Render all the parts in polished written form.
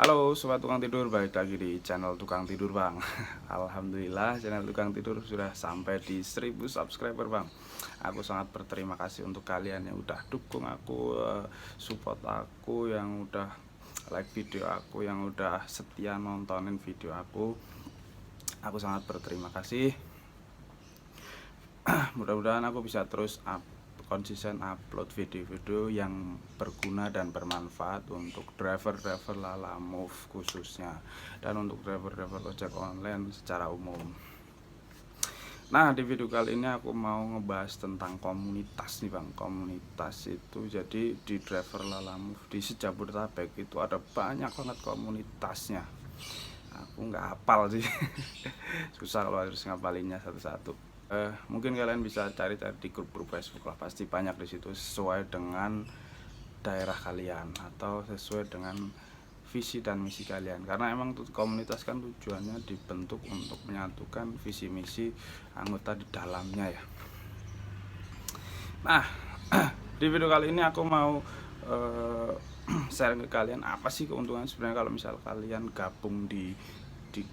Halo sobat tukang tidur, balik lagi di channel tukang tidur bang. Alhamdulillah channel tukang tidur sudah sampai di 1000 subscriber bang. Aku sangat berterima kasih untuk kalian yang udah dukung aku, support aku, yang udah like video aku, yang udah setia nontonin video aku. Aku sangat berterima kasih. Mudah-mudahan aku bisa terus konsisten upload video-video yang berguna dan bermanfaat untuk driver-driver Lalamove khususnya, dan untuk driver-driver ojek online secara umum. Nah, di video kali ini aku mau ngebahas tentang komunitas nih bang. Komunitas itu jadi di driver Lalamove di Sejabodetabek itu ada banyak banget komunitasnya. Aku nggak hafal sih. Susah kalau harus ngapalinnya satu-satu. Mungkin kalian bisa cari-cari di grup-grup Facebook lah, pasti banyak di situ sesuai dengan daerah kalian atau sesuai dengan visi dan misi kalian. Karena emang komunitas kan tujuannya dibentuk untuk menyatukan visi misi anggota di dalamnya ya. Nah, di video kali ini aku mau sharing ke kalian apa sih keuntungan sebenarnya kalau misal kalian gabung di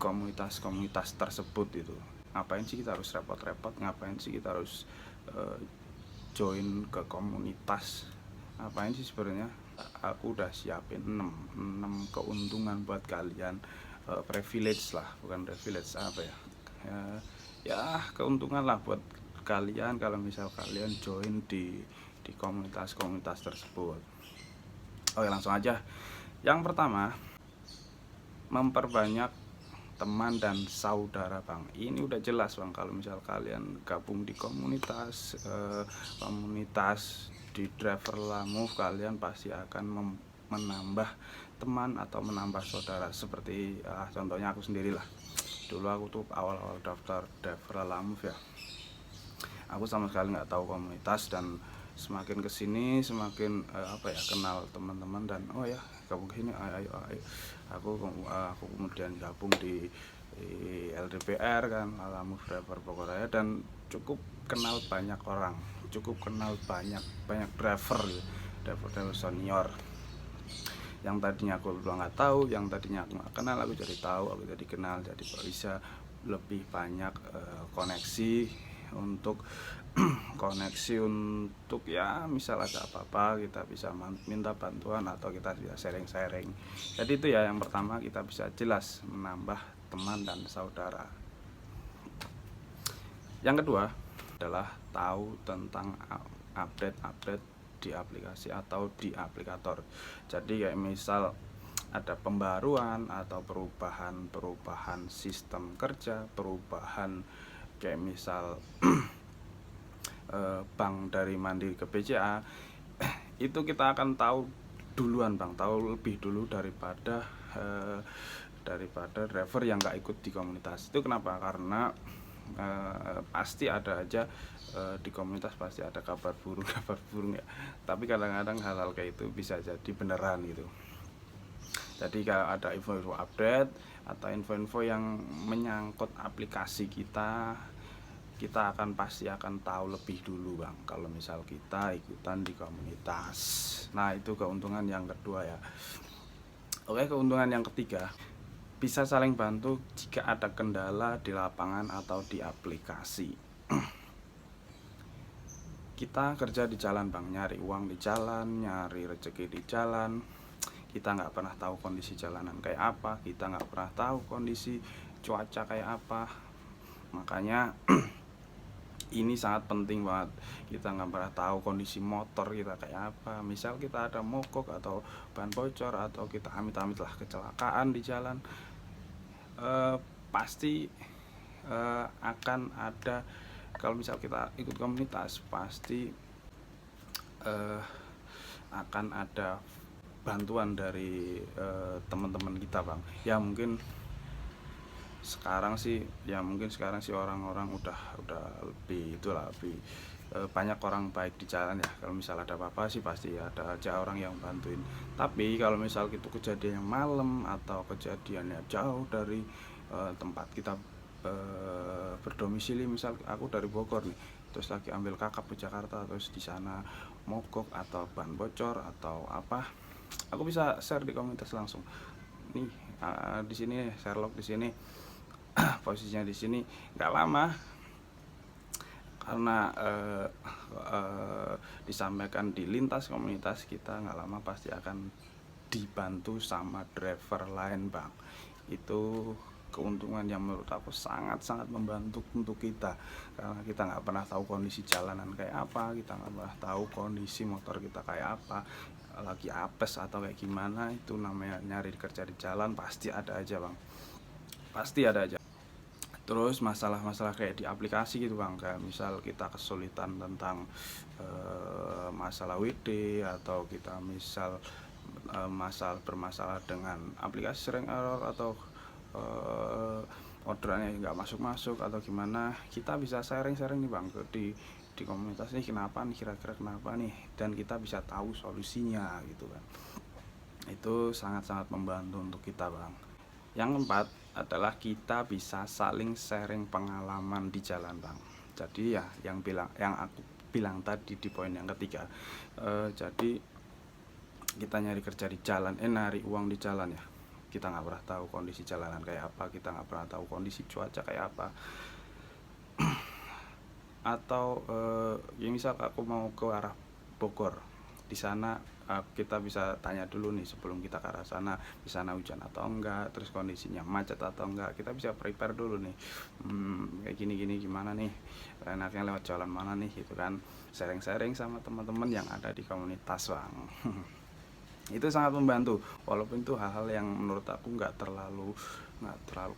komunitas-komunitas tersebut itu. Ngapain sih kita harus repot-repot, ngapain sih kita harus join ke komunitas, ngapain sih sebenarnya. Aku udah siapin 6 keuntungan buat kalian, privilege lah, bukan privilege, apa ya, ya keuntungan lah buat kalian kalau misal kalian join di komunitas-komunitas tersebut. Oke, langsung aja. Yang pertama, memperbanyak teman dan saudara bang. Ini udah jelas bang, kalau misal kalian gabung di komunitas di driver Lalamove, kalian pasti akan menambah teman atau menambah saudara. Seperti contohnya aku sendiri lah. Dulu aku tuh awal-awal daftar driver Lalamove ya, aku sama sekali nggak tahu komunitas, dan semakin kesini semakin kenal teman-teman, dan oh ya gabung sini, ayo. Aku kemudian gabung di LDPR kan, Lalamove Driver Bogoraya, dan cukup kenal banyak orang, cukup kenal banyak driver senior yang tadinya aku belum nggak tahu, yang tadinya aku nggak kenal, aku jadi tahu, aku jadi kenal, jadi bisa lebih banyak koneksi untuk ya misal ada apa-apa kita bisa minta bantuan atau kita bisa sharing-sharing. Jadi itu ya, yang pertama kita bisa jelas menambah teman dan saudara. Yang kedua adalah tahu tentang update-update di aplikasi atau di aplikator. Jadi kayak misal ada pembaruan atau perubahan sistem kerja, perubahan kayak misal bank dari Mandiri ke BCA, itu kita akan tahu duluan bang, tahu lebih dulu daripada driver yang nggak ikut di komunitas. Itu kenapa? Karena pasti ada aja di komunitas pasti ada kabar burung ya, tapi kadang-kadang hal-hal kayak itu bisa jadi beneran gitu. Jadi kalau ada info-info update atau info-info yang menyangkut aplikasi kita pasti akan tahu lebih dulu bang, kalau misal kita ikutan di komunitas. Nah, itu keuntungan yang kedua ya. Oke, keuntungan yang ketiga, bisa saling bantu jika ada kendala di lapangan atau di aplikasi. Kita kerja di jalan bang, nyari uang di jalan, nyari rezeki di jalan. Kita nggak pernah tahu kondisi jalanan kayak apa, kita nggak pernah tahu kondisi cuaca kayak apa. Makanya ini sangat penting banget, kita nggak pernah tahu kondisi motor kita kayak apa. Misal kita ada mogok atau ban bocor, atau kita amit-amit lah kecelakaan di jalan, pasti akan ada, kalau misal kita ikut komunitas pasti akan ada bantuan dari teman-teman kita bang. Ya mungkin sekarang sih orang-orang udah lebih banyak orang baik di jalan ya. Kalau misal ada apa-apa sih pasti ada aja orang yang bantuin. Tapi kalau misal itu kejadiannya malam atau kejadiannya jauh dari tempat kita berdomisili, misal aku dari Bogor nih, terus lagi ambil kakap ke Jakarta, terus di sana mogok atau ban bocor atau apa, aku bisa share di komunitas langsung. nih, di sini Sherlock di sini posisinya di sini. Nggak lama karena disampaikan di lintas komunitas kita, nggak lama pasti akan dibantu sama driver lain bang. Itu keuntungan yang menurut aku sangat-sangat membantu untuk kita, karena kita nggak pernah tahu kondisi jalanan kayak apa, kita nggak pernah tahu kondisi motor kita kayak apa, lagi apes atau kayak gimana. Itu namanya nyari kerja di jalan, pasti ada aja bang, pasti ada aja. Terus masalah-masalah kayak di aplikasi gitu bang, kayak misal kita kesulitan tentang masalah WD, atau kita misal bermasalah dengan aplikasi sering error, atau orderannya nggak masuk-masuk atau gimana, kita bisa sharing-sharing nih bang di komunitas ini, kenapa nih, kira-kira kenapa nih, dan kita bisa tahu solusinya gitu kan. Itu sangat-sangat membantu untuk kita bang. Yang keempat adalah kita bisa saling sharing pengalaman di jalan bang. Jadi ya yang aku bilang tadi di poin yang ketiga, jadi kita nyari kerja di jalan, nyari uang di jalan ya, kita nggak pernah tahu kondisi jalanan kayak apa, kita nggak pernah tahu kondisi cuaca kayak apa. Atau ya misal aku mau ke arah Bogor, di sana kita bisa tanya dulu nih sebelum kita ke arah sana, di sana hujan atau enggak, terus kondisinya macet atau enggak, kita bisa prepare dulu nih, kayak gini gimana nih, enaknya lewat jalan mana nih gitu kan, sharing-sharing sama teman-teman yang ada di komunitas bang. Itu sangat membantu, walaupun itu hal-hal yang menurut aku nggak terlalu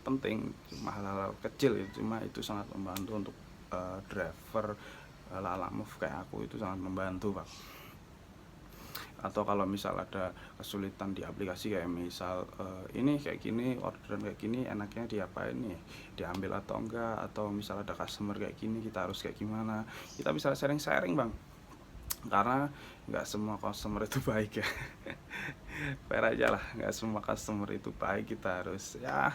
penting, cuma hal-hal kecil itu, cuma itu sangat membantu untuk driver lalamove kayak aku, itu sangat membantu bang. Atau kalau misal ada kesulitan di aplikasi, kayak misal ini kayak gini, orderan kayak gini, enaknya diapain nih, diambil atau enggak, atau misal ada customer kayak gini, kita harus kayak gimana, kita bisa sharing-sharing bang, karena nggak semua customer itu baik ya. Fair aja lah, nggak semua customer itu baik, kita harus ya,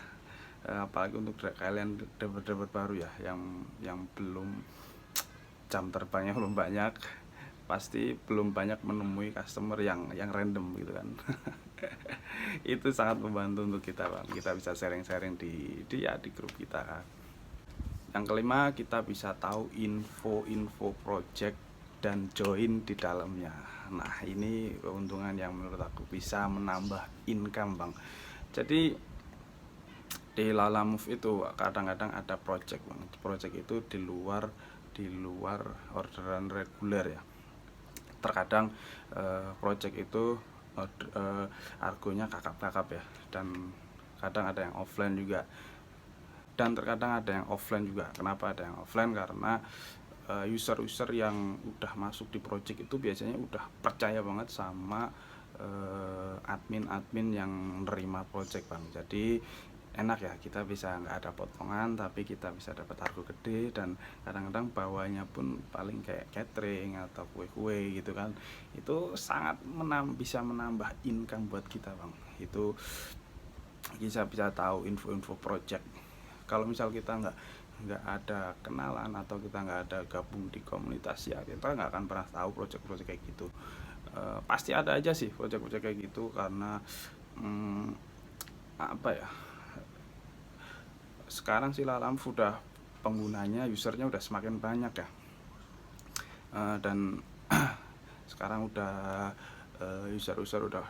apalagi untuk kalian driver baru ya, yang belum, jam terbangnya belum banyak, pasti belum banyak menemui customer yang random gitu kan. Itu sangat membantu untuk kita bang, kita bisa sharing-sharing di grup kita kan. Yang kelima, kita bisa tahu info project dan join di dalamnya. Nah ini keuntungan yang menurut aku bisa menambah income bang. Jadi di lalamove itu kadang-kadang ada project bang, project itu di luar orderan reguler ya. Terkadang project itu argonya kakap-kakap ya, dan kadang ada yang offline juga, dan terkadang ada yang offline juga. Kenapa ada yang offline? Karena user-user yang udah masuk di project itu biasanya udah percaya banget sama admin-admin yang nerima project bang. Jadi enak ya, kita bisa nggak ada potongan tapi kita bisa dapat harga gede, dan kadang-kadang bawahnya pun paling kayak catering atau kue-kue gitu kan. Itu sangat bisa menambah income buat kita bang. Itu kita bisa tahu info-info project. Kalau misal kita nggak ada kenalan, atau kita nggak ada gabung di komunitas ya, kita nggak akan pernah tahu project-project kayak gitu. Pasti ada aja sih project-project kayak gitu, karena apa ya, sekarang sih lalamove udah penggunanya, usernya udah semakin banyak ya, dan sekarang udah user udah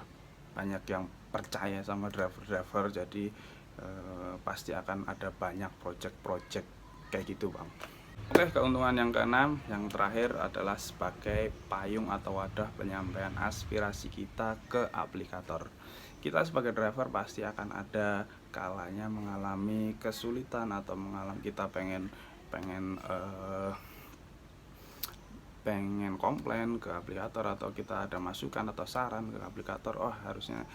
banyak yang percaya sama driver-driver, jadi pasti akan ada banyak project-project kayak gitu bang. Oke, keuntungan yang keenam, yang terakhir adalah sebagai payung atau wadah penyampaian aspirasi kita ke aplikator. Kita sebagai driver pasti akan ada kalanya mengalami kesulitan, atau kita pengen komplain ke aplikator, atau kita ada masukan atau saran ke aplikator, oh harusnya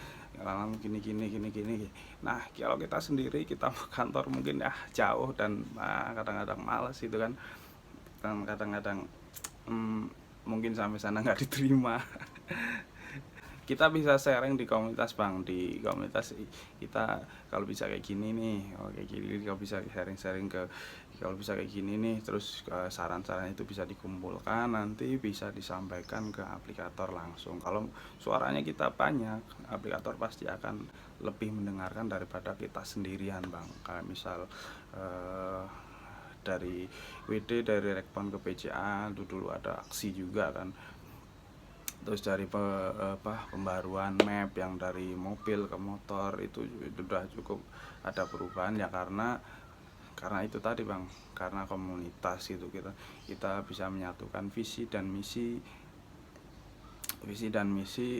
gini. Nah kalau kita sendiri, kita ke kantor mungkin ya jauh, dan kadang-kadang malas gitu kan, dan kadang-kadang mungkin sampai sana nggak diterima. kita bisa sharing di komunitas Bang. Di komunitas kita kalau bisa kayak gini nih, kayak gini, kalau bisa sharing-sharing ke, kalau bisa kayak gini nih, terus saran-saran itu bisa dikumpulkan, nanti bisa disampaikan ke aplikator langsung. Kalau suaranya kita banyak, aplikator pasti akan lebih mendengarkan daripada kita sendirian Bang. Kayak misal dari WD, dari Rekpon ke PCA itu dulu ada aksi juga kan, terus dari pembaruan map yang dari mobil ke motor itu sudah cukup ada perubahan ya, karena itu tadi Bang, karena komunitas itu kita bisa menyatukan visi dan misi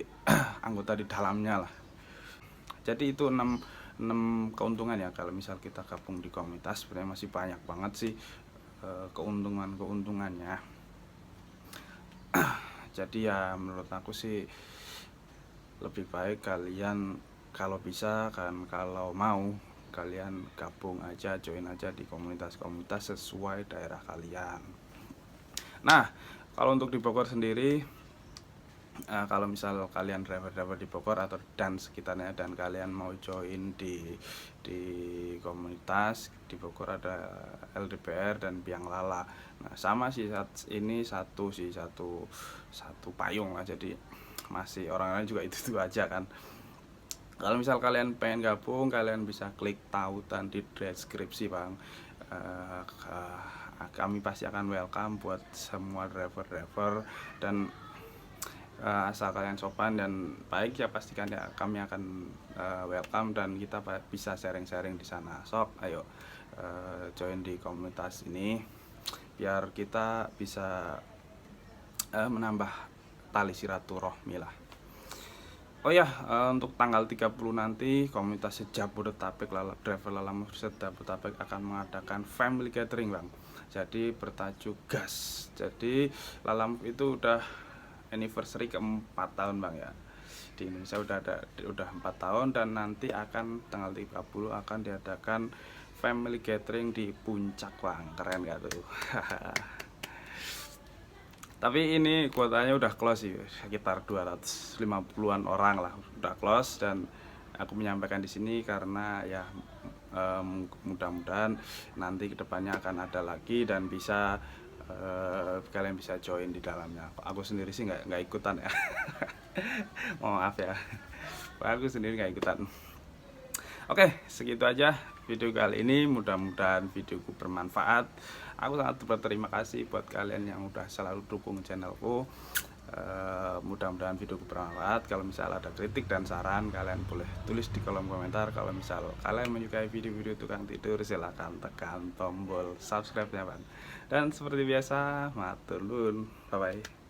anggota di dalamnya lah. Jadi itu 6 keuntungan ya kalau misal kita gabung di komunitas. Sebenarnya masih banyak banget sih keuntungannya. Jadi ya menurut aku sih lebih baik kalian kalau bisa kan, kalau mau kalian gabung aja, join aja di komunitas-komunitas sesuai daerah kalian. Nah, kalau untuk di Bogor sendiri, kalau misal kalian driver-driver di Bogor atau dan sekitarnya dan kalian mau join di komunitas di Bogor, ada LDPR dan Biang Lala. Nah, sama sih, ini satu payung lah, jadi masih orang lain juga itu aja kan. Kalau misal kalian pengen gabung, kalian bisa klik tautan di deskripsi Bang. Kami pasti akan welcome buat semua driver-driver, dan asal kalian sopan dan baik ya pastikan ya kami akan welcome, dan kita bisa sharing-sharing di sana. Sok ayo join di komunitas ini biar kita bisa menambah tali silaturahmi lah. Oh ya, untuk tanggal 30 nanti komunitas Jabodetabek Driver Lalamove Jabodetabek akan mengadakan family gathering Bang. Jadi bertajuk gas. Jadi Lalamove itu udah anniversary ke-4 tahun Bang ya. Di Indonesia udah 4 tahun, dan nanti akan tanggal 30 akan diadakan family gathering di Puncak Bang. Keren gak tuh? Tapi ini kuotanya udah close sih, sekitar 250-an orang lah udah close, dan aku menyampaikan di sini karena ya mudah-mudahan nanti kedepannya akan ada lagi dan bisa kalian bisa join di dalamnya. Aku sendiri sih nggak ikutan ya. Maaf ya, aku sendiri nggak ikutan. Oke, segitu aja video kali ini. Mudah-mudahan videoku bermanfaat. Aku sangat berterima kasih buat kalian yang udah selalu dukung channelku. Mudah-mudahan videoku bermanfaat. Kalau misal ada kritik dan saran, kalian boleh tulis di kolom komentar. Kalau misal kalian menyukai video-video tukang tidur, silahkan tekan tombol subscribe ya Bang. Dan seperti biasa, matur nuwun, bye bye.